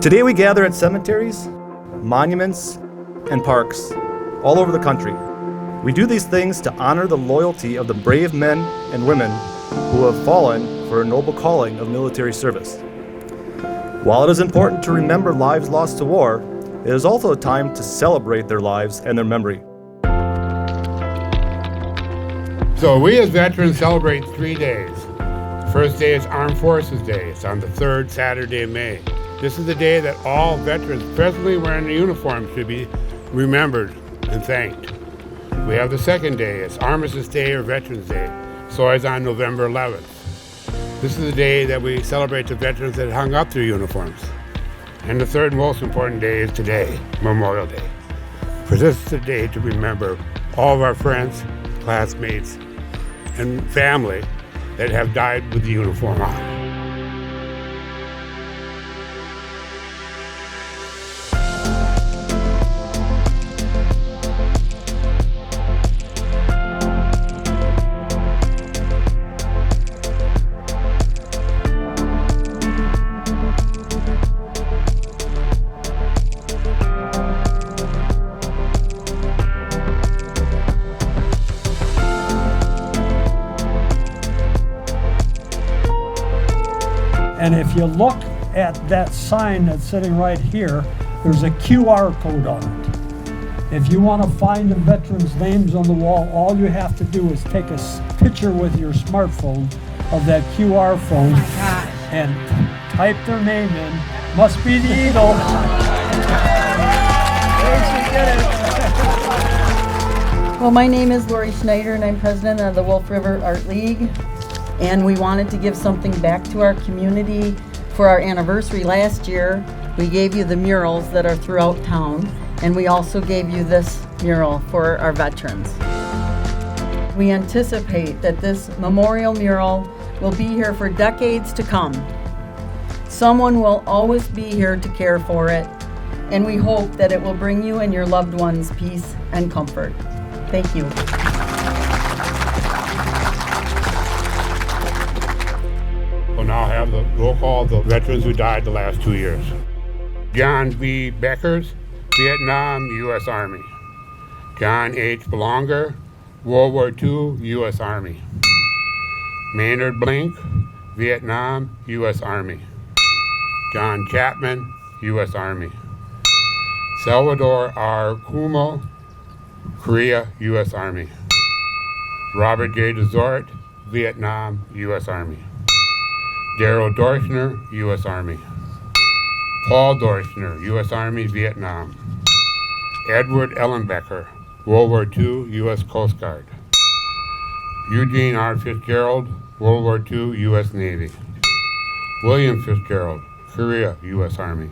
Today we gather at cemeteries, monuments, and parks all over the country. We do these things to honor the loyalty of the brave men and women who have fallen for a noble calling of military service. While it is important to remember lives lost to war, it is also a time to celebrate their lives and their memory. So we as veterans celebrate 3 days. The first day is Armed Forces Day. It's on the third Saturday of May. This is the day that all veterans presently wearing a uniform should be remembered and thanked. We have the second day. It's Armistice Day or Veterans Day. So it's on November 11th. This is the day that we celebrate the veterans that hung up their uniforms. And the third most important day is today, Memorial Day. For this is the day to remember all of our friends, classmates, and family that have died with the uniform on. And if you look at that sign that's sitting right here, there's a QR code on it. If you want to find the veterans' names on the wall, all you have to do is take a picture with your smartphone of that QR phone and type their name in. Must be the Eagle. Well, my name is Lori Schneider and I'm president of the Wolf River Art League. And we wanted to give something back to our community for our anniversary last year. We gave you the murals that are throughout town, and we also gave you this mural for our veterans. We anticipate that this memorial mural will be here for decades to come. Someone will always be here to care for it, and we hope that it will bring you and your loved ones peace and comfort. Thank you. We'll now have the roll call of the veterans who died the last 2 years. John V. Beckers, Vietnam, U.S. Army. John H. Belonger, World War II, U.S. Army. Maynard Blink, Vietnam, U.S. Army. John Chapman, U.S. Army. Salvador R. Kumo, Korea, U.S. Army. Robert J. Desort, Vietnam, U.S. Army. Darrell Dorschner, U.S. Army. Paul Dorschner, U.S. Army, Vietnam. Edward Ellenbecker, World War II, U.S. Coast Guard. Eugene R. Fitzgerald, World War II, U.S. Navy. William Fitzgerald, Korea, U.S. Army.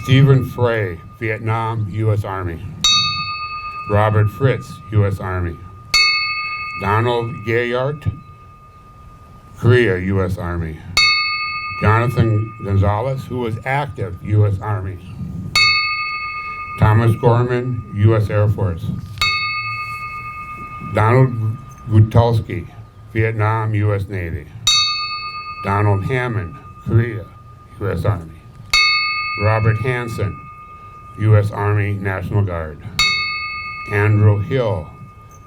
Stephen Frey, Vietnam, U.S. Army. Robert Fritz, U.S. Army. Donald Gayart, Korea, U.S. Army. Jonathan Gonzalez, who was active U.S. Army. Thomas Gorman, U.S. Air Force. Donald Gutowski, Vietnam, U.S. Navy. Donald Hammond, Korea, U.S. Army. Robert Hansen, U.S. Army National Guard. Andrew Hill,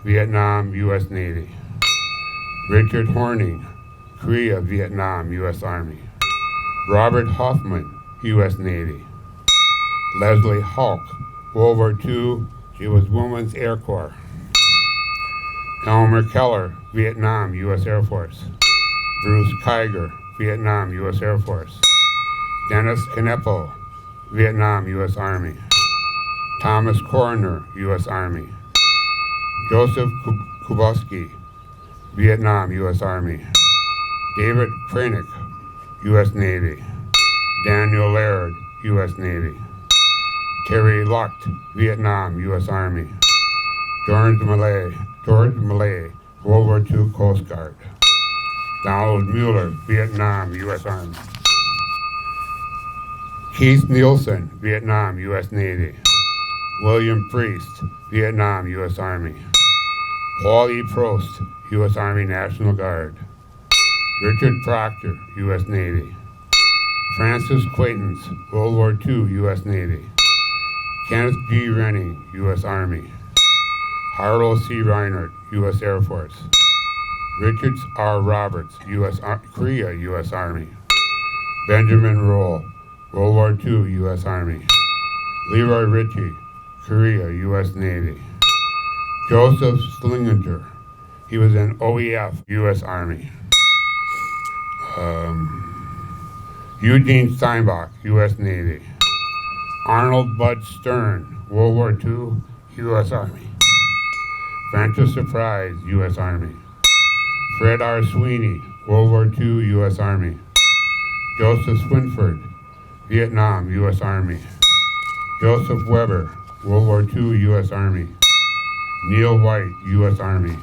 Vietnam, U.S. Navy. Richard Horning, Korea, Vietnam, U.S. Army. Robert Hoffman, U.S. Navy. Leslie Hulk, World War II, she was Women's Air Corps. Elmer Keller, Vietnam, U.S. Air Force. Bruce Kiger, Vietnam, U.S. Air Force. Dennis Kneppel, Vietnam, U.S. Army. Thomas Coroner, U.S. Army. Joseph Kuboski, Vietnam, U.S. Army. David Kranick, U.S. Navy. Daniel Laird, U.S. Navy. Terry Lucht, Vietnam, U.S. Army. George Millay, World War II Coast Guard. Donald Mueller, Vietnam, U.S. Army. Keith Nielsen, Vietnam, U.S. Navy. William Priest, Vietnam, U.S. Army. Paul E. Prost, U.S. Army National Guard. Richard Proctor, U.S. Navy. Francis Quaintance, World War II, U.S. Navy. Kenneth G. Renning, U.S. Army. Harlow C. Reinhardt, U.S. Air Force. Richard R. Roberts, Korea, U.S. Army. Benjamin Roll, World War II, U.S. Army. Leroy Ritchie, Korea, U.S. Navy. Joseph Slingeter, he was in OEF, U.S. Army. Eugene Steinbach, U.S. Navy. Arnold Bud Stern, World War II, U.S. Army. Francis Surprise, U.S. Army. Fred R. Sweeney, World War II, U.S. Army. Joseph Swinford, Vietnam, U.S. Army. Joseph Weber, World War II, U.S. Army. Neil White, U.S. Army.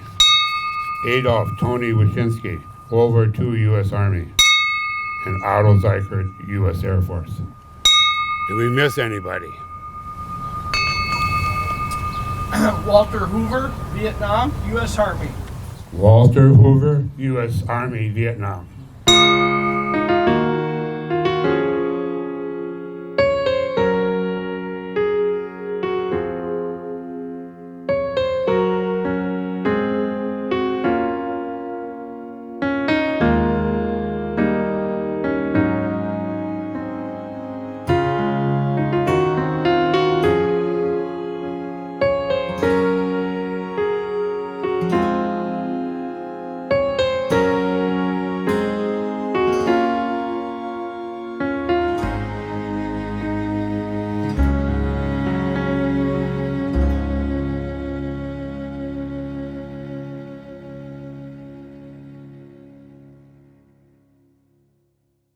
Adolf Tony Wyszynski, World War II, U.S. Army. And Otto Zeichert, U.S. Air Force. Did we miss anybody? Walter Hoover, Vietnam, U.S. Army. Walter Hoover, U.S. Army, Vietnam.